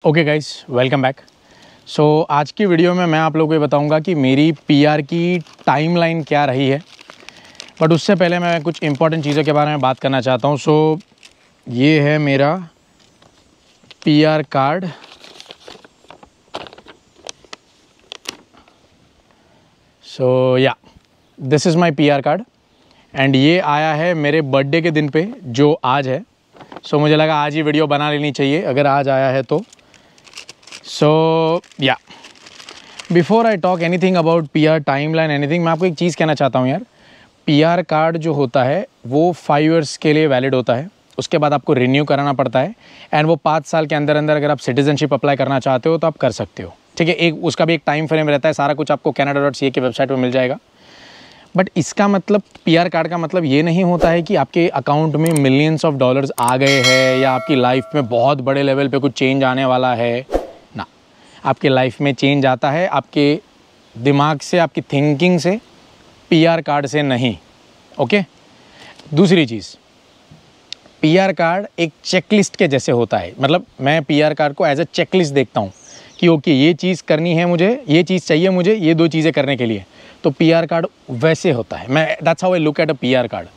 Okay guys, welcome back. So आज की video में मैं आप लोगों को बताऊंगा कि मेरी पीआर की टाइमलाइन क्या रही है। बट उससे पहले मैं कुछ इंपॉर्टेंट चीज़ों के बारे में बात करना चाहता हूं। सो ये है मेरा पीआर कार्ड। सो या this is my PR card and ये आया है मेरे बर्थडे के दिन पे, जो आज है। सो मुझे लगा आज ही वीडियो बना लेनी चाहिए अगर आज आया है तो। सो या before I talk anything about PR timeline anything, मैं आपको एक चीज़ कहना चाहता हूँ यार। पीआर कार्ड जो होता है वो 5 इयर्स के लिए वैलिड होता है। उसके बाद आपको रिन्यू कराना पड़ता है एंड वो 5 साल के अंदर अंदर अगर आप सिटीजनशिप अप्लाई करना चाहते हो तो आप कर सकते हो, ठीक है। एक उसका भी एक टाइम फ्रेम रहता है। सारा कुछ आपको canada.ca की वेबसाइट पर मिल जाएगा। बट इसका मतलब, पीआर कार्ड का मतलब ये नहीं होता है कि आपके अकाउंट में मिलियंस ऑफ डॉलर्स आ गए हैं या आपकी लाइफ में बहुत बड़े लेवल पे कुछ चेंज आने वाला है ना। आपके लाइफ में चेंज आता है आपके दिमाग से, आपकी थिंकिंग से, पीआर कार्ड से नहीं। ओके। दूसरी चीज़, पीआर कार्ड एक चेकलिस्ट के जैसे होता है। मतलब मैं पीआर कार्ड को एज अ चेकलिस्ट देखता हूँ कि ओके ये चीज़ करनी है मुझे, ये चीज़ चाहिए मुझे, ये 2 चीज़ें करने के लिए। तो पीआर कार्ड वैसे होता है। मैं that's how I look at a PR card,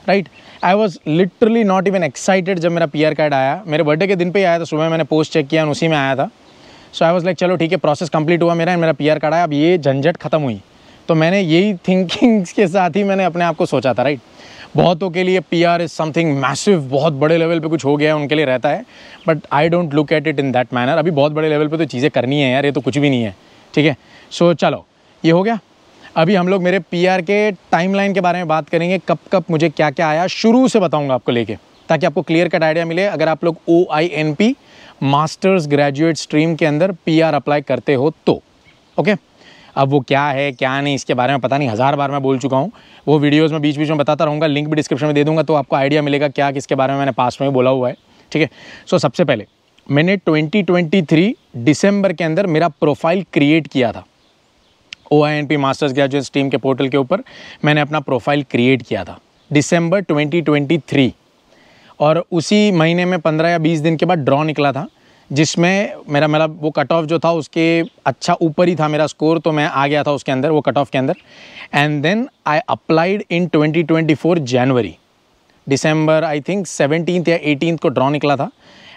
right. I was literally not even excited जब मेरा पीआर कार्ड आया। मेरे बर्थडे के दिन पे ही आया था। सुबह मैंने पोस्ट चेक किया और उसी में आया था। सो आई वॉज लाइक चलो ठीक है, प्रोसेस कंप्लीट हुआ मेरा पीआर कार्ड आया, अब ये झंझट खत्म हुई। तो मैंने यही थिंकिंग के साथ ही मैंने अपने आप को सोचा था, राइट। बहुतों के लिए पीआर इज़ समथिंग मैसिव, बहुत बड़े लेवल पे कुछ हो गया है उनके लिए रहता है। But I don't look at it in that manner. अभी बहुत बड़े लेवल पे तो चीज़ें करनी है यार, ये तो कुछ भी नहीं है, ठीक है। सो चलो ये हो गया। अभी हम लोग मेरे पीआर के टाइमलाइन के बारे में बात करेंगे। कब कब मुझे क्या क्या आया शुरू से बताऊंगा आपको लेके, ताकि आपको क्लियर कट आइडिया मिले अगर आप लोग OINP मास्टर्स ग्रेजुएट स्ट्रीम के अंदर पीआर अप्लाई करते हो तो। ओके। अब वो क्या है क्या नहीं इसके बारे में पता नहीं, 1000 बार मैं बोल चुका हूँ। वो वीडियोज़ में बीच बीच में बताता रहूँगा, लिंक भी डिस्क्रिप्शन में दे दूँगा तो आपको आइडिया मिलेगा क्या किसके बारे में मैंने पास्ट में बोला हुआ है, ठीक है। सो सबसे पहले मैंने 2023 दिसंबर के अंदर मेरा प्रोफाइल क्रिएट किया था। OINP मास्टर्स ग्रेजुएट स्ट्रीम के पोर्टल के ऊपर मैंने अपना प्रोफाइल क्रिएट किया था दिसंबर 2023। और उसी महीने में 15 या 20 दिन के बाद ड्रॉ निकला था, जिसमें मेरा वो कट ऑफ जो था उसके अच्छा ऊपर ही था मेरा स्कोर, तो मैं आ गया था उसके अंदर, वो कट ऑफ के अंदर। And then I applied in 2024 January. December I think 17 या 18 को ड्रॉ निकला था।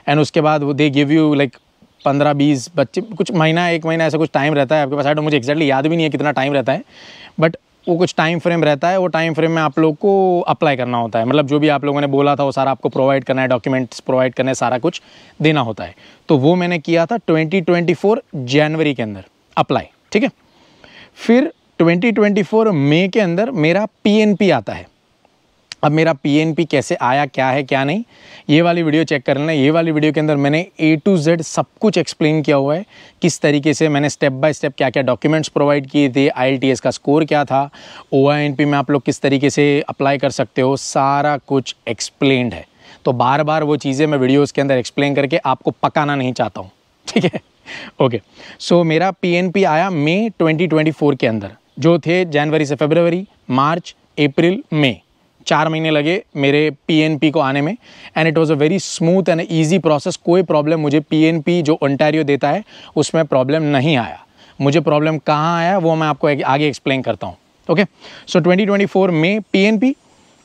एंड उसके बाद वो दे गिव यू लाइक 15-20 बच्चे, कुछ महीना 1 महीना ऐसा कुछ टाइम रहता है आपके पास। मुझे एक्जैक्टली याद भी नहीं है कितना टाइम रहता है, बट वो कुछ टाइम फ्रेम रहता है। वो टाइम फ्रेम में आप लोग को अप्लाई करना होता है। मतलब जो भी आप लोगों ने बोला था वो सारा आपको प्रोवाइड करना है, डॉक्यूमेंट्स प्रोवाइड करने, सारा कुछ देना होता है। तो वो मैंने किया था 2024 जनवरी के अंदर अप्लाई, ठीक है। फिर 2024 मई के अंदर मेरा PNP आता है। अब मेरा PNP कैसे आया, क्या है क्या नहीं, ये वाली वीडियो चेक कर लेना। ये वाली वीडियो के अंदर मैंने A to Z सब कुछ एक्सप्लेन किया हुआ है, किस तरीके से मैंने स्टेप बाय स्टेप क्या क्या डॉक्यूमेंट्स प्रोवाइड किए थे, IELTS का स्कोर क्या था, OINP में आप लोग किस तरीके से अप्लाई कर सकते हो, सारा कुछ एक्सप्लेन्ड है। तो बार बार वो चीज़ें मैं वीडियोज़ के अंदर एक्सप्लेन करके आपको पकाना नहीं चाहता हूँ, ठीक है। ओके। सो मेरा PNP आया मई 2024 के अंदर, जो थे जनवरी से फरवरी, मार्च, अप्रैल, मई। 4 महीने लगे मेरे PNP को आने में। And it was a very smooth and easy process. कोई प्रॉब्लम मुझे PNP जो ओंटारियो देता है उसमें प्रॉब्लम नहीं आया। मुझे प्रॉब्लम कहाँ आया वो मैं आपको आगे एक्सप्लेन करता हूँ। ओके। सो 2024 में PNP,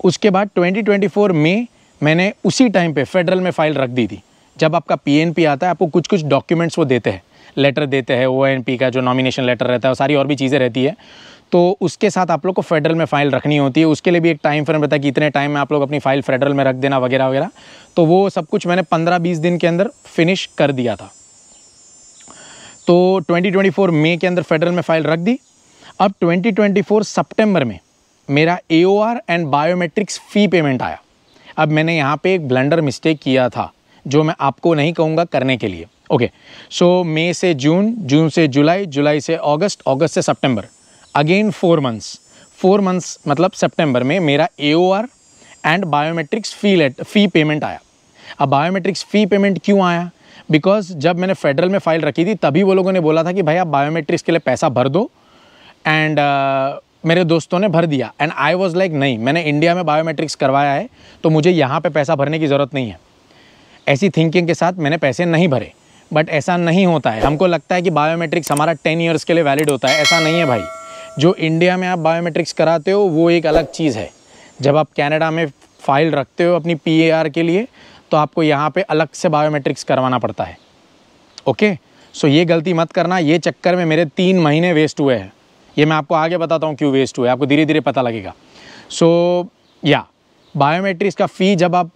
उसके बाद 2024 में मैंने उसी टाइम पे फेडरल में फ़ाइल रख दी थी। जब आपका PNP आता है आपको कुछ कुछ डॉक्यूमेंट्स वो देते हैं, लेटर देते हैं, OINP का जो नॉमिनेशन लेटर रहता है, सारी और भी चीज़ें रहती है। तो उसके साथ आप लोग को फेडरल में फ़ाइल रखनी होती है। उसके लिए भी एक टाइम फ्रेम रहता है कि इतने टाइम में आप लोग अपनी फ़ाइल फेडरल में रख देना वगैरह वगैरह। तो वो सब कुछ मैंने 15-20 दिन के अंदर फिनिश कर दिया था। तो 2024 मई के अंदर फेडरल में फ़ाइल रख दी। अब 2024 सितंबर में मेरा AOR and biometrics fee payment आया। अब मैंने यहाँ पे एक ब्लंडर मिस्टेक किया था जो मैं आपको नहीं कहूँगा करने के लिए। ओके। सो मई से जून, जून से जुलाई, जुलाई से अगस्त, अगस्त से सितंबर, अगेन 4 मंथ्स मतलब सितंबर में मेरा AOR and biometrics fee payment आया। अब बायोमेट्रिक्स फ़ी पेमेंट क्यों आया? बिकॉज जब मैंने फेडरल में फ़ाइल रखी थी तभी वो लोगों ने बोला था कि भाई आप बायोमेट्रिक्स के लिए पैसा भर दो। एंड मेरे दोस्तों ने भर दिया। एंड आई वॉज लाइक नहीं, मैंने इंडिया में बायोमेट्रिक्स करवाया है तो मुझे यहाँ पर पैसा भरने की ज़रूरत नहीं है। ऐसी थिंकिंग के साथ मैंने पैसे नहीं भरे। बट ऐसा नहीं होता है। हमको लगता है कि बायोमेट्रिक्स हमारा 10 ईयर्स के लिए वैलिड होता है, ऐसा नहीं है भाई। जो इंडिया में आप बायोमेट्रिक्स कराते हो वो एक अलग चीज़ है। जब आप कनाडा में फ़ाइल रखते हो अपनी PAR के लिए तो आपको यहाँ पे अलग से बायोमेट्रिक्स करवाना पड़ता है। ओके, सो ये गलती मत करना। ये चक्कर में मेरे 3 महीने वेस्ट हुए हैं। ये मैं आपको आगे बताता हूँ क्यों वेस्ट हुए, आपको धीरे धीरे पता लगेगा। सो या बायोमेट्रिक्स का फ़ी जब आप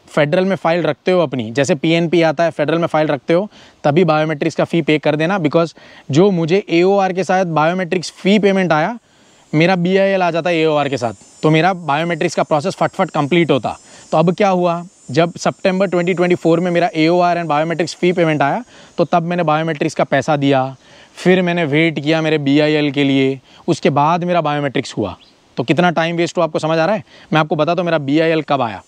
फेडरल में फ़ाइल रखते हो अपनी, जैसे PNP आता है फेडरल में फ़ाइल रखते हो, तभी बायोमेट्रिक्स का फ़ी पे कर देना। बिकॉज जो मुझे AOR के साथ बायोमेट्रिक्स फ़ी पेमेंट आया, मेरा BIL आ जाता है AOR के साथ, तो मेरा बायोमेट्रिक्स का प्रोसेस फटफट कंप्लीट होता। तो अब क्या हुआ, जब सितंबर 2024 में मेरा AOR and biometrics fee payment आया तो तब मैंने बायोमेट्रिक्स का पैसा दिया, फिर मैंने वेट किया मेरे BIL के लिए, उसके बाद मेरा बायोमेट्रिक्स हुआ। तो कितना टाइम वेस्ट हुआ आपको समझ आ रहा है? मैं आपको बताता हूँ मेरा BIL कब आया।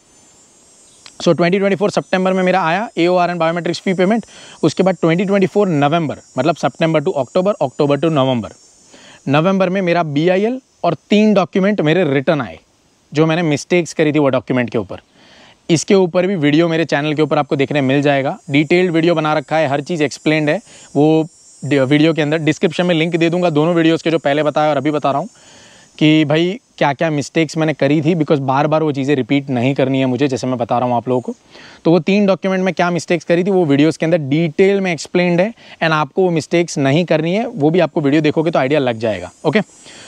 सो 2024 सितंबर में मेरा आया AOR and biometrics fee payment. उसके बाद 2024 नवंबर, मतलब सितंबर टू अक्टूबर, अक्टूबर टू नवंबर में मेरा BIL और 3 डॉक्यूमेंट मेरे रिटर्न आए, जो मैंने मिस्टेक्स करी थी वो डॉक्यूमेंट के ऊपर। इसके ऊपर भी वीडियो मेरे चैनल के ऊपर आपको देखने मिल जाएगा, डिटेल्ड वीडियो बना रखा है, हर चीज़ एक्सप्लेन्ड है वो वीडियो के अंदर। डिस्क्रिप्शन में लिंक दे दूंगा दोनों वीडियोज़ के, जो पहले बताया और अभी बता रहा हूँ कि भाई क्या क्या मिस्टेक्स मैंने करी थी, बिकॉज बार बार वो चीज़ें रिपीट नहीं करनी है मुझे, जैसे मैं बता रहा हूँ आप लोगों को। तो वो 3 डॉक्यूमेंट में क्या मिस्टेक्स करी थी वो वीडियोज़ के अंदर डिटेल में एक्सप्लेन्ड है, एंड आपको वो मिस्टेक्स नहीं करनी है, वो भी आपको वीडियो देखोगे तो आइडिया लग जाएगा। ओके,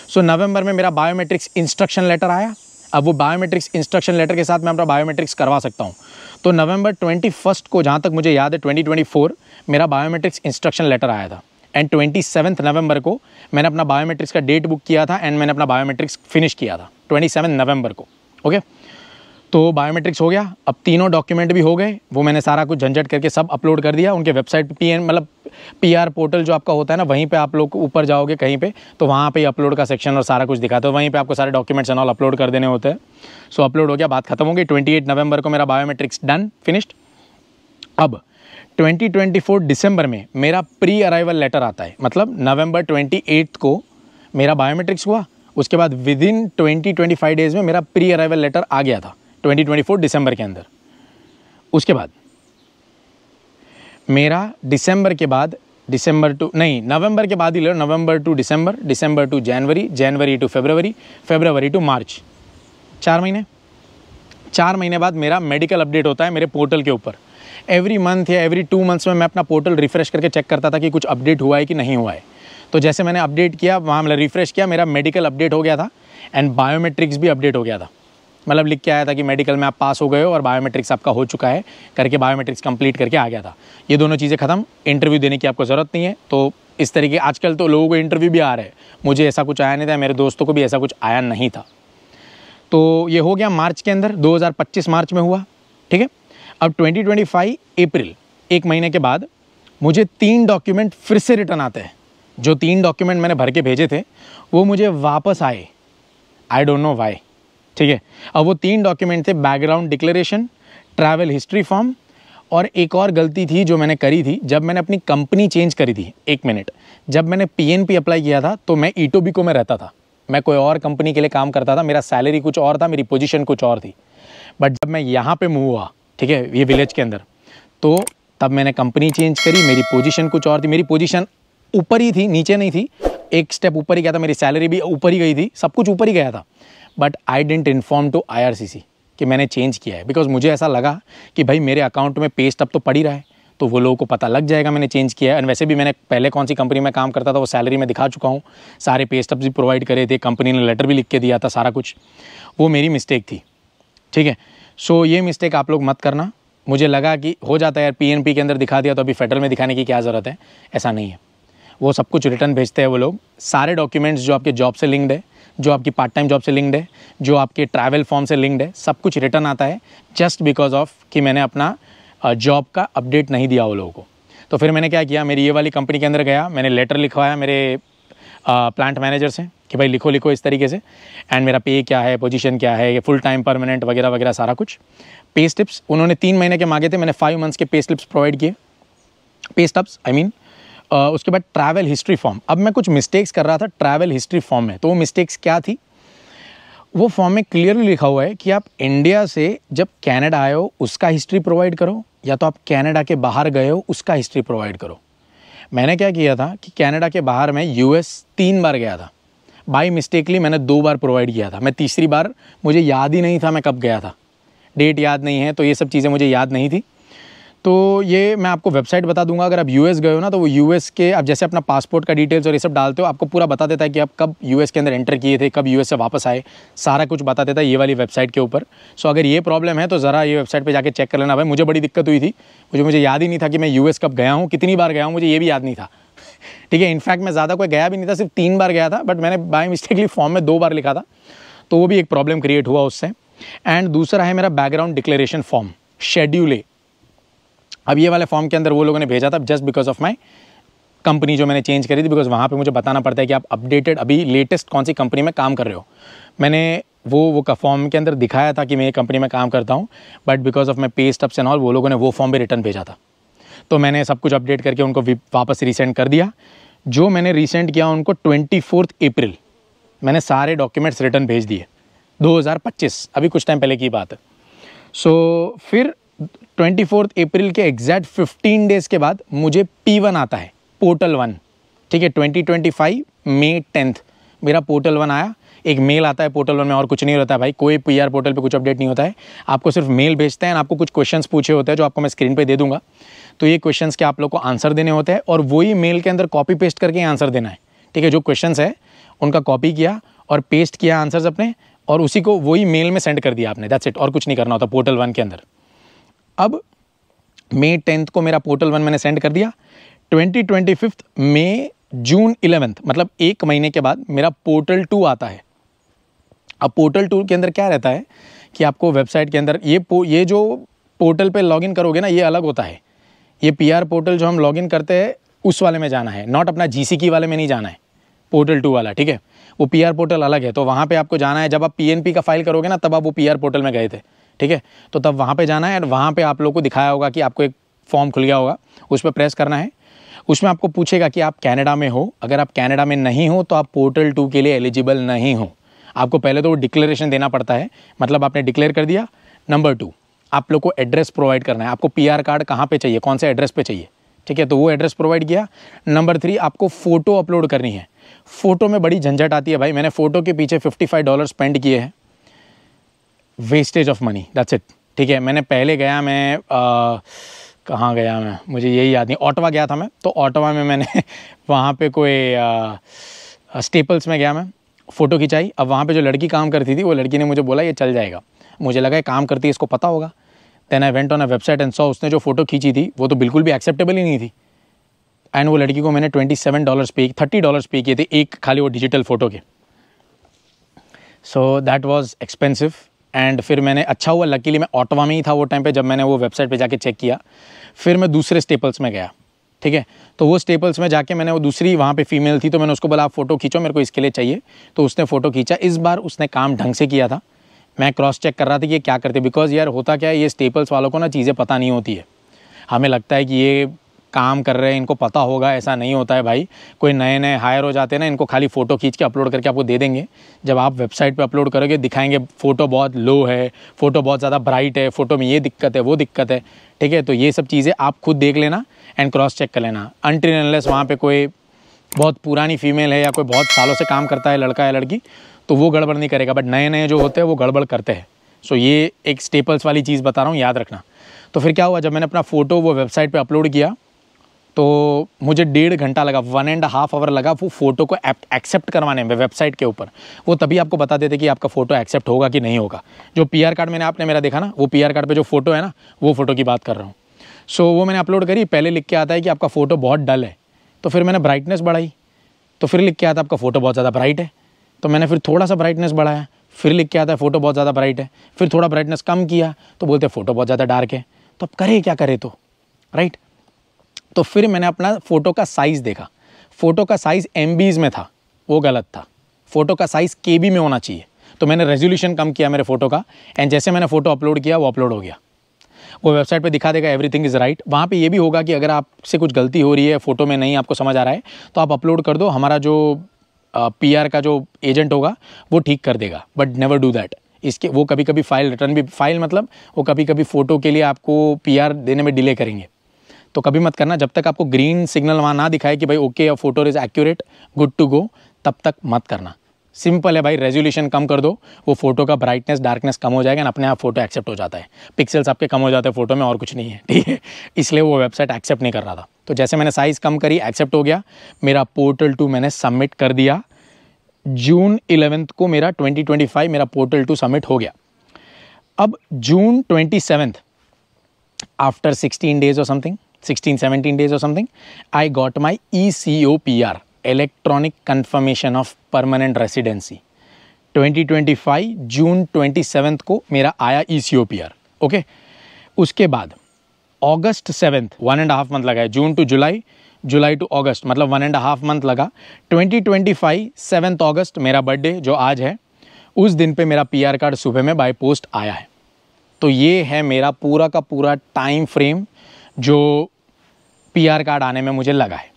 सो नवंबर में मेरा बायोमेट्रिक्स इंस्ट्रक्शन लेटर आया। अब वो बायोमेट्रिक्स इंस्ट्रक्शन लेटर के साथ मैं अपना बायोमेट्रिक्स करवा सकता हूँ। तो नवंबर 21 को, जहाँ तक मुझे याद है 2024, मेरा बायोमेट्रिक्स इंस्ट्रक्शन लेटर आया था। एंड 27 नवंबर को मैंने अपना बायोमेट्रिक्स का डेट बुक किया था, एंड मैंने अपना बायोमेट्रिक्स फिनिश किया था 27 नवंबर को। ओके, तो बायोमेट्रिक्स हो गया। अब तीनों डॉक्यूमेंट भी हो गए, वो मैंने सारा कुछ झंझट करके सब अपलोड कर दिया उनके वेबसाइट पे। मतलब PR पोर्टल जो आपका होता है ना, वहीं पे आप लोग ऊपर जाओगे कहीं पे, तो वहाँ पे अपलोड का सेक्शन और सारा कुछ दिखाता है, वहीं पे आपको सारे डॉक्यूमेंट्स एंड ऑल अपलोड कर देने होते हैं। सो अपलोड हो गया, बात खत्म हो गई। 28 नवंबर को मेरा बायोमेट्रिक्स डन, फिनिश्ड। अब 2024 दिसंबर में मेरा प्री अराइवल लेटर आता है, मतलब नवंबर 28 को मेरा बायोमेट्रिक्स हुआ, उसके बाद विदिन 20-25 डेज़ में मेरा प्री अराइवल लेटर आ गया था 2024 दिसंबर के अंदर। उसके बाद मेरा नवंबर के बाद ही लो, नवंबर टू दिसंबर, दिसंबर टू जनवरी, जनवरी टू फरवरी, फरवरी टू मार्च, 4 महीने। 4 महीने बाद मेरा मेडिकल अपडेट होता है मेरे पोर्टल के ऊपर। एवरी मंथ या एवरी 2 मंथ्स में मैं अपना पोर्टल रिफ्रेश करके चेक करता था कि कुछ अपडेट हुआ है कि नहीं हुआ है। तो जैसे मैंने अपडेट किया, वहाँ मतलब रिफ्रेश किया, मेरा मेडिकल अपडेट हो गया था एंड बायोमेट्रिक्स भी अपडेट हो गया था। मतलब लिख के आया था कि मेडिकल में आप पास हो गए हो और बायोमेट्रिक्स आपका हो चुका है करके, बायोमेट्रिक्स कंप्लीट करके आ गया था। ये दोनों चीज़ें ख़त्म, इंटरव्यू देने की आपको ज़रूरत नहीं है। तो इस तरीके, आजकल तो लोगों को इंटरव्यू भी आ रहे हैं, मुझे ऐसा कुछ आया नहीं था, मेरे दोस्तों को भी ऐसा कुछ आया नहीं था। तो ये हो गया मार्च के अंदर, 2025 मार्च में हुआ, ठीक है। अब 2025 अप्रैल, 1 महीने के बाद मुझे 3 डॉक्यूमेंट फिर से रिटर्न आते हैं। जो 3 डॉक्यूमेंट मैंने भर के भेजे थे वो मुझे वापस आए, आई डोंट नो वाई, ठीक है। अब वो 3 डॉक्यूमेंट थे background declaration, travel history form, और एक और गलती थी जो मैंने करी थी जब मैंने अपनी कंपनी चेंज करी थी। 1 मिनट, जब मैंने PNP अप्लाई किया था तो मैं ईटोबिको में रहता था, मैं कोई और कंपनी के लिए काम करता था, मेरा सैलरी कुछ और था, मेरी पोजीशन कुछ और थी। बट जब मैं यहाँ पे मूव हुआ, ठीक है, ये विलेज के अंदर, तो तब मैंने कंपनी चेंज करी, मेरी पोजीशन कुछ और थी। मेरी पोजीशन ऊपर ही थी, नीचे नहीं थी, एक स्टेप ऊपर ही गया था, मेरी सैलरी भी ऊपर ही गई थी, सब कुछ ऊपर ही गया था। But I didn't inform to IRCC कि मैंने चेंज किया है, बिकॉज मुझे ऐसा लगा कि भाई मेरे अकाउंट में पे स्टब तो पड़ ही रहा है, तो वो लोगों को पता लग जाएगा मैंने चेंज किया है। एंड वैसे भी मैंने पहले कौन सी कंपनी में काम करता था वो सैलरी में दिखा चुका हूँ, सारे पे स्टब्स भी प्रोवाइड करे थे, कंपनी ने लेटर भी लिख के दिया था, सारा कुछ। वो मेरी मिस्टेक थी, ठीक है। सो ये मिस्टेक आप लोग मत करना। मुझे लगा कि हो जाता है यार, PNP के अंदर दिखा दिया तो अभी फेडरल में दिखाने की क्या ज़रूरत है, ऐसा नहीं है। वो सब कुछ रिटर्न भेजते हैं वो लोग, सारे डॉक्यूमेंट्स जो आपके जॉब से लिंक्ड है, जो आपकी पार्ट टाइम जॉब से लिंक्ड है, जो आपके ट्रैवल फॉर्म से लिंक्ड है, सब कुछ रिटर्न आता है, जस्ट बिकॉज ऑफ कि मैंने अपना जॉब का अपडेट नहीं दिया वो लोगों को। तो फिर मैंने क्या किया, मेरी ये वाली कंपनी के अंदर गया, मैंने लेटर लिखवाया मेरे प्लांट मैनेजर से कि भाई लिखो इस तरीके से, एंड मेरा पे क्या है, पोजीशन क्या है, ये फुल टाइम परमानेंट वगैरह वगैरह सारा कुछ। पे स्लिप्स उन्होंने 3 महीने के मांगे थे, मैंने 5 मंथ्स के पे स्लिप्स प्रोवाइड किए, पे स्टब्स आई मीन। उसके बाद ट्रैवल हिस्ट्री फॉर्म। अब मैं कुछ मिस्टेक्स कर रहा था ट्रैवल हिस्ट्री फॉर्म में, तो वो मिस्टेक्स क्या थी, वो फॉर्म में क्लियरली लिखा हुआ है कि आप इंडिया से जब कनाडा आए हो उसका हिस्ट्री प्रोवाइड करो, या तो आप कनाडा के बाहर गए हो उसका हिस्ट्री प्रोवाइड करो। मैंने क्या किया था कि कनाडा के बाहर मैं यूएस 3 बार गया था, बाई मिस्टेकली मैंने 2 बार प्रोवाइड किया था। मैं तीसरी बार मुझे याद ही नहीं था मैं कब गया था, डेट याद नहीं है, तो ये सब चीज़ें मुझे याद नहीं थी। तो ये मैं आपको वेबसाइट बता दूंगा। अगर आप यूएस गए हो ना, तो वो यूएस के आप जैसे अपना पासपोर्ट का डिटेल्स और ये सब डालते हो, आपको पूरा बता देता है कि आप कब यूएस के अंदर एंटर किए थे, कब यूएस से वापस आए, सारा कुछ बता देता है ये वाली वेबसाइट के ऊपर। सो अगर ये प्रॉब्लम है तो ज़रा ये वेबसाइट पे जाके चेक कर लेना भाई। मुझे बड़ी दिक्कत हुई थी, मुझे याद ही नहीं था कि मैं यूएस कब गया हूँ, कितनी बार गया हूँ, मुझे ये भी याद नहीं था। ठीक है, इनफैक्ट मैं ज़्यादा कोई गया भी नहीं था, सिर्फ 3 बार गया था, बट मैंने बाय मिस्टेकली फॉर्म में 2 बार लिखा था, तो वो भी एक प्रॉब्लम क्रिएट हुआ उससे। एंड दूसरा है मेरा बैकग्राउंड डिक्लेरेशन फॉर्म, शेड्यूल ए। अब ये वाले फॉर्म के अंदर वो लोगों ने भेजा था just because of my company जो मैंने चेंज करी थी, बिकॉज वहाँ पे मुझे बताना पड़ता है कि आप अपडेटेड अभी लेटेस्ट कौन सी कंपनी में काम कर रहे हो। मैंने वो फॉर्म के अंदर दिखाया था कि मैं ये कंपनी में काम करता हूँ, but because of my pay stubs and all वो लोगों ने वो फॉर्म भी रिटर्न भेजा था, तो मैंने सब कुछ अपडेट करके उनको वापस रीसेंड कर दिया। जो मैंने रीसेंड किया उनको 24 अप्रैल मैंने सारे डॉक्यूमेंट्स रिटर्न भेज दिए, 2025, अभी कुछ टाइम पहले की बात है। सो फिर 24 अप्रैल के एग्जैक्ट 15 डेज़ के बाद मुझे P1 आता है, पोर्टल 1। ठीक है, 2025 मई 10 मेरा पोर्टल 1 आया। एक मेल आता है पोर्टल 1 में, और कुछ नहीं रहता है भाई, कोई PR पोर्टल पे कुछ अपडेट नहीं होता है। आपको सिर्फ मेल भेजते हैं, आपको कुछ क्वेश्चंस पूछे होते हैं जो आपको मैं स्क्रीन पे दे दूंगा। तो ये क्वेश्चंस के आप लोग को आंसर देने होते हैं, और वही मेल के अंदर कॉपी पेस्ट करके आंसर देना है। ठीक है, जो क्वेश्चंस है उनका कॉपी किया और पेस्ट किया आंसर्स अपने, और उसी को वही मेल में सेंड कर दिया आपने, दैट्स इट, और कुछ नहीं करना होता पोर्टल 1 के अंदर। अब मई 10 को मेरा पोर्टल 1 मैंने सेंड कर दिया। 2025 मई जून 11 मतलब 1 महीने के बाद मेरा पोर्टल 2 आता है। अब पोर्टल 2 के अंदर क्या रहता है कि आपको वेबसाइट के अंदर ये जो पोर्टल पे लॉगिन करोगे ना, ये अलग होता है। ये PR पोर्टल जो हम लॉगिन करते हैं उस वाले में जाना है, नॉट अपना GCK वाले में नहीं जाना है, पोर्टल 2 वाला। ठीक है, वो PR पोर्टल अलग है, तो वहाँ पे आपको जाना है। जब आप PNP का फाइल करोगे ना, तब आप वो PR पोर्टल में गए थे। ठीक है, तो तब वहाँ पे जाना है, और वहाँ पे आप लोग को दिखाया होगा कि आपको एक फॉर्म खुल गया होगा, उस पर प्रेस करना है। उसमें आपको पूछेगा कि आप कनाडा में हो। अगर आप कनाडा में नहीं हो तो आप पोर्टल 2 के लिए एलिजिबल नहीं हो। आपको पहले तो वो डिक्लेरेशन देना पड़ता है, मतलब आपने डिक्लेयर कर दिया। नंबर 2, आप लोग को एड्रेस प्रोवाइड करना है, आपको PR कार्ड कहाँ पे चाहिए, कौन से एड्रेस पे चाहिए। ठीक है, तो वो एड्रेस प्रोवाइड किया। नंबर 3, आपको फ़ोटो अपलोड करनी है। फ़ोटो में बड़ी झंझट आती है भाई, मैंने फ़ोटो के पीछे $55 स्पेंड किए हैं, wastage of money, that's it. ठीक है, मैंने पहले गया, मैं कहाँ गया मैं, मुझे यही याद नहीं, ऑटवा गया था मैं, तो ऑटवा में मैंने वहाँ पे कोई स्टेपल्स में गया, मैं फ़ोटो खिंचाई। अब वहाँ पे जो लड़की काम करती थी, वो लड़की ने मुझे बोला ये चल जाएगा, मुझे लगा ये काम करती है, इसको पता होगा। Then I went on a website and saw उसने जो फ़ोटो खींची थी वो तो बिल्कुल भी एक्सेप्टेबल ही नहीं थी। एंड वो लड़की को मैंने $27 पे, $30 पे किए थे एक खाली वो डिजिटल फ़ोटो के। So that was expensive. And फिर मैंने, अच्छा हुआ लकीली मैं ऑटवा में ही था वो टाइम पे जब मैंने वो वेबसाइट पे जाके चेक किया। फिर मैं दूसरे स्टेपल्स में गया। ठीक है, तो वो स्टेपल्स में जाके मैंने वो दूसरी, वहाँ पे फीमेल थी, तो मैंने उसको बोला आप फ़ोटो खींचो, मेरे को इसके लिए चाहिए। तो उसने फ़ोटो खींचा। इस बार उसने काम ढंग से किया था। मैं क्रॉस चेक कर रहा था कि ये क्या करते, बिकॉज यार होता क्या है, ये स्टेपल्स वालों को ना चीज़ें पता नहीं होती है। हमें लगता है कि ये काम कर रहे हैं, इनको पता होगा, ऐसा नहीं होता है भाई। कोई नए नए हायर हो जाते हैं ना, इनको खाली फ़ोटो खींच के अपलोड करके आपको दे देंगे। जब आप वेबसाइट पे अपलोड करोगे दिखाएंगे फ़ोटो बहुत लो है, फ़ोटो बहुत ज़्यादा ब्राइट है, फ़ोटो में ये दिक्कत है, वो दिक्कत है। ठीक है, तो ये सब चीज़ें आप खुद देख लेना एंड क्रॉस चेक कर लेना। अनटिल अनलेस वहाँ पे कोई बहुत पुरानी फीमेल है या कोई बहुत सालों से काम करता है लड़का या लड़की, तो वो गड़बड़ नहीं करेगा, बट नए नए जो होते हैं वो गड़बड़ करते हैं। सो ये एक स्टेपल्स वाली चीज़ बता रहा हूँ, याद रखना। तो फिर क्या हुआ, जब मैंने अपना फ़ोटो वो वेबसाइट पे अपलोड किया तो मुझे 1.5 घंटा लगा, 1.5 आवर लगा वो फ़ोटो को एक्सेप्ट करवाने में वेबसाइट के ऊपर। वो तभी आपको बता देते कि आपका फ़ोटो एक्सेप्ट होगा कि नहीं होगा। जो PR कार्ड मैंने आपने मेरा देखा ना, वो PR कार्ड पे जो फ़ोटो है ना, वो फ़ोटो की बात कर रहा हूँ। सो वो मैंने अपलोड करी। पहले लिख के आता है कि आपका फ़ोटो बहुत डल है, तो फिर मैंने ब्राइटनेस बढ़ाई, तो फिर लिख के आता है आपका फ़ोटो बहुत ज़्यादा ब्राइट है, तो मैंने फिर थोड़ा सा ब्राइटनेस बढ़ाया। फिर लिख के आता है फ़ोटो बहुत ज़्यादा ब्राइट है, फिर थोड़ा ब्राइटनेस कम किया तो बोलते हैं फ़ोटो बहुत ज़्यादा डार्क है। तो अब करे क्या करे, तो राइट। तो फिर मैंने अपना फ़ोटो का साइज़ देखा, फ़ोटो का साइज़ MBs में था, वो गलत था। फ़ोटो का साइज़ KB में होना चाहिए। तो मैंने रेजोल्यूशन कम किया मेरे फ़ोटो का, एंड जैसे मैंने फ़ोटो अपलोड किया वो अपलोड हो गया। वो वेबसाइट पे दिखा देगा एवरीथिंग इज़ राइट। वहाँ पे ये भी होगा कि अगर आपसे कुछ गलती हो रही है, फ़ोटो में नहीं आपको समझ आ रहा है, तो आप अपलोड कर दो। हमारा जो पीआर का जो एजेंट होगा वो ठीक कर देगा, बट नेवर डू दैट। इसके वो कभी कभी फाइल रिटर्न भी, फाइल मतलब वो कभी कभी फ़ोटो के लिए आपको पीआर देने में डिले करेंगे, तो कभी मत करना। जब तक आपको ग्रीन सिग्नल वहाँ ना दिखाए कि भाई okay your photo is accurate, good to go, तब तक मत करना। सिंपल है भाई, रेजोल्यूशन कम कर दो, वो फोटो का ब्राइटनेस डार्कनेस कम हो जाएगा, अपने आप फोटो एक्सेप्ट हो जाता है। पिक्सल्स आपके कम हो जाते हैं फोटो में, और कुछ नहीं है, ठीक है। इसलिए वो वेबसाइट एक्सेप्ट नहीं कर रहा था। तो जैसे मैंने साइज़ कम करी, एक्सेप्ट हो गया, मेरा पोर्टल 2 मैंने सबमिट कर दिया। जून 11 को मेरा 2025 मेरा पोर्टल 2 सबमिट हो गया। अब जून 27 after 16 days or something, 16-17 days or something, I got my ECOPR, Electronic Confirmation of Permanent Residency। 2025 जून 27 को मेरा आया ECOPR, ओके। उसके बाद अगस्त 7, 1.5 month लगा है, जून टू जुलाई, जुलाई टू अगस्त, मतलब 1.5 month लगा। 2025 7 अगस्त मेरा बर्थडे जो आज है, उस दिन पे मेरा पीआर कार्ड सुबह में बाय पोस्ट आया है। तो ये है मेरा पूरा का पूरा टाइम फ्रेम जो पीआर कार्ड आने में मुझे लगा है।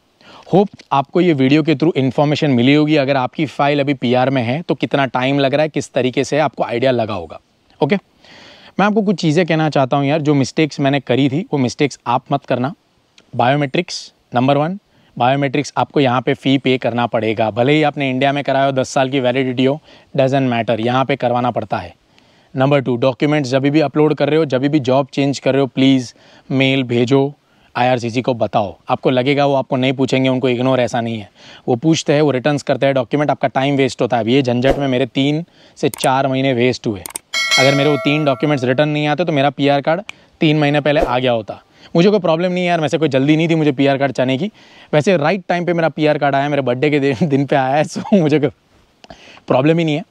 होप आपको ये वीडियो के थ्रू इन्फॉर्मेशन मिली होगी। अगर आपकी फ़ाइल अभी पीआर में है तो कितना टाइम लग रहा है, किस तरीके से आपको आइडिया लगा होगा, ओके। मैं आपको कुछ चीज़ें कहना चाहता हूँ यार, जो मिस्टेक्स मैंने करी थी वो मिस्टेक्स आप मत करना। बायोमेट्रिक्स नंबर 1, बायोमेट्रिक्स आपको यहाँ पे फ़ी पे करना पड़ेगा, भले ही आपने इंडिया में कराया हो, 10 साल की वैलिडिटी हो, डजंट मैटर, यहाँ पे करवाना पड़ता है। नंबर 2, डॉक्यूमेंट्स जब भी अपलोड कर रहे हो, जब भी जॉब चेंज कर रहे हो, प्लीज़ मेल भेजो, IRCC को बताओ। आपको लगेगा वो आपको नहीं पूछेंगे, उनको इग्नोर, ऐसा नहीं है, वो पूछते हैं, वो रिटर्न्स करते हैं डॉक्यूमेंट, आपका टाइम वेस्ट होता है। अब ये झंझट में मेरे 3 से 4 महीने वेस्ट हुए। अगर मेरे वो 3 डॉक्यूमेंट्स रिटर्न नहीं आते तो मेरा पीआर कार्ड 3 महीने पहले आ गया होता। मुझे कोई प्रॉब्लम नहीं है यार, वैसे कोई जल्दी नहीं थी मुझे पीआर कार्ड चाहने की, वैसे राइट टाइम पे मेरा पीआर कार्ड आया, मेरे बर्थडे के दिन पे आया है, सो मुझे कोई प्रॉब्लम ही नहीं है।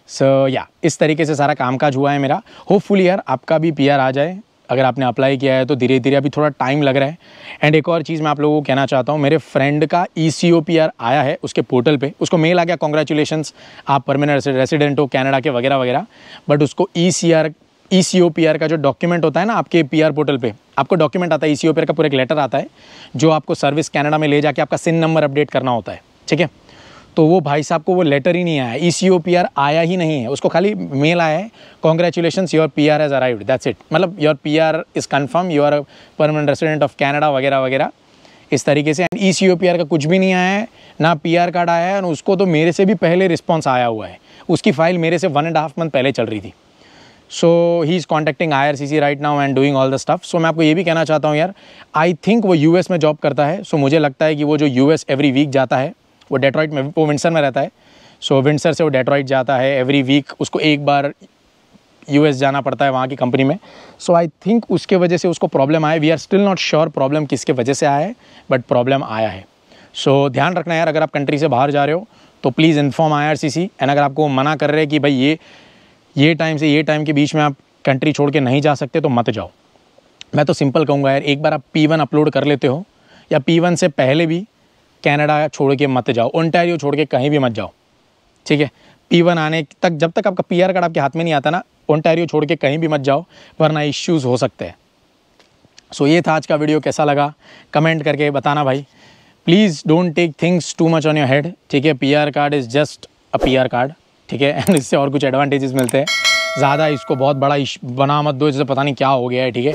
सो या इस तरीके से सारा कामकाज हुआ है मेरा। होपफुली यार आपका भी पीआर आ जाए। अगर आपने अप्लाई किया है तो धीरे धीरे, अभी थोड़ा टाइम लग रहा है। एंड एक और चीज़ मैं आप लोगों को कहना चाहता हूँ, मेरे फ्रेंड का ECOPR आया है उसके पोर्टल पे, उसको मेल आ गया, कॉन्ग्रेचुलेशंस आप परमानेंट रेसिडेंट हो कनाडा के, वगैरह वगैरह। बट उसको ECOPR का जो डॉक्यूमेंट होता है ना आपके पीआर पोर्टल पे, आपको डॉक्यूमेंट आता है ECOPR का पूरा एक लेटर आता है, जो आपको सर्विस कनाडा में ले जाके आपका सिन नंबर अपडेट करना होता है, ठीक है। तो वो भाई साहब को वो लेटर ही नहीं आया, ECOPR आया ही नहीं है, उसको खाली मेल आया है, congratulations your PR has arrived, that's it. मतलब your PR is confirm, you are permanent resident of Canada, वगैरह वगैरह इस तरीके से। एंड ECOPR का कुछ भी नहीं आया है, ना पीआर कार्ड आया है, और उसको तो मेरे से भी पहले रिस्पॉन्स आया हुआ है, उसकी फ़ाइल मेरे से 1.5 month पहले चल रही थी। So he is contacting IRCC right now and doing all the stuff. So मैं आपको ये भी कहना चाहता हूँ यार, आई थिंक वो US में जॉब करता है। सो मुझे लगता है कि वो जो US एवरी वीक जाता है, वो डेट्रॉइट में, वो विंडसर में रहता है, सो विंडसर से वो डेट्रॉइट जाता है एवरी वीक, उसको एक बार US जाना पड़ता है वहाँ की कंपनी में। सो आई थिंक उसके वजह से उसको प्रॉब्लम आया। We are still not sure problem किसके वजह से आया है, बट प्रॉब्लम आया है। सो ध्यान रखना यार, अगर आप कंट्री से बाहर जा रहे हो तो प्लीज़ इन्फॉर्म IRCC। एंड अगर आपको मना कर रहे हैं कि भाई ये टाइम से ये टाइम के बीच में आप कंट्री छोड़ के नहीं जा सकते, तो मत जाओ। मैं तो सिंपल कहूँगा यार, एक बार आप P1 अपलोड कर लेते हो, या P1 से पहले भी कनाडा छोड़ के मत जाओ, ओंटारियो छोड़ के कहीं भी मत जाओ, ठीक है। P1 आने तक, जब तक आपका पीआर कार्ड आपके हाथ में नहीं आता ना, ओंटारियो छोड़ के कहीं भी मत जाओ, वरना इश्यूज़ हो सकते हैं। सो ये था आज का वीडियो, कैसा लगा कमेंट करके बताना भाई। Please don't take things too much on your head, ठीक है। PR card is just a PR card, ठीक है। एंड इससे और कुछ एडवांटेजेस मिलते हैं, ज़्यादा इसको बहुत बड़ा बना मत दो, जैसे पता नहीं क्या हो गया है, ठीक है।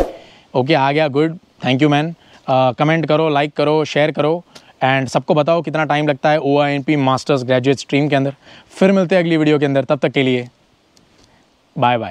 ओके, आ गया, good, thank you man. Comment करो, लाइक करो, शेयर करो, एंड सबको बताओ कितना टाइम लगता है OINP मास्टर्स ग्रेजुएट स्ट्रीम के अंदर। फिर मिलते हैं अगली वीडियो के अंदर, तब तक के लिए बाय बाय।